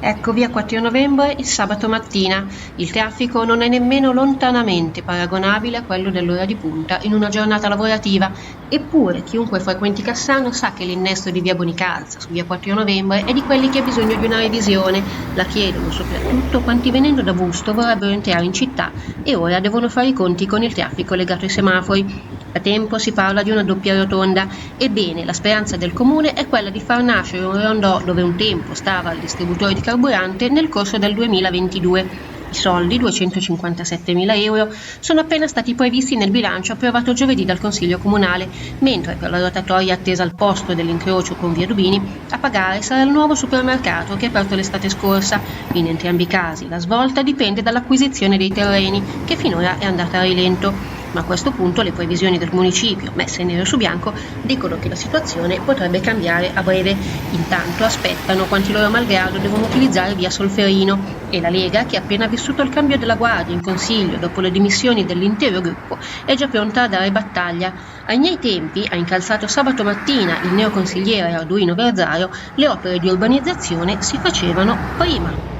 Ecco via 4 novembre il sabato mattina. Il traffico non è nemmeno lontanamente paragonabile a quello dell'ora di punta in una giornata lavorativa, eppure chiunque frequenti Cassano sa che l'innesto di via Bonicalza su via 4 novembre è di quelli che ha bisogno di una revisione. La chiedono soprattutto quanti venendo da Busto vorrebbero entrare in città e ora devono fare i conti con il traffico legato ai semafori. Da tempo si parla di una doppia rotonda. Ebbene, la speranza del comune è quella di far nascere un rondò dove un tempo stava il distributore di carburante nel corso del 2022. I soldi, 257.000 euro, sono appena stati previsti nel bilancio approvato giovedì dal Consiglio Comunale, mentre per la rotatoria attesa al posto dell'incrocio con via Dubini, a pagare sarà il nuovo supermercato che è aperto l'estate scorsa. In entrambi i casi la svolta dipende dall'acquisizione dei terreni, che finora è andata a rilento. Ma a questo punto le previsioni del municipio, messe nero su bianco, dicono che la situazione potrebbe cambiare a breve. Intanto aspettano quanti loro malgrado devono utilizzare via Solferino e la Lega, che ha appena vissuto il cambio della guardia in consiglio dopo le dimissioni dell'intero gruppo, è già pronta a dare battaglia. Ai miei tempi, ha incalzato sabato mattina il neoconsigliere Arduino Verzario, le opere di urbanizzazione si facevano prima.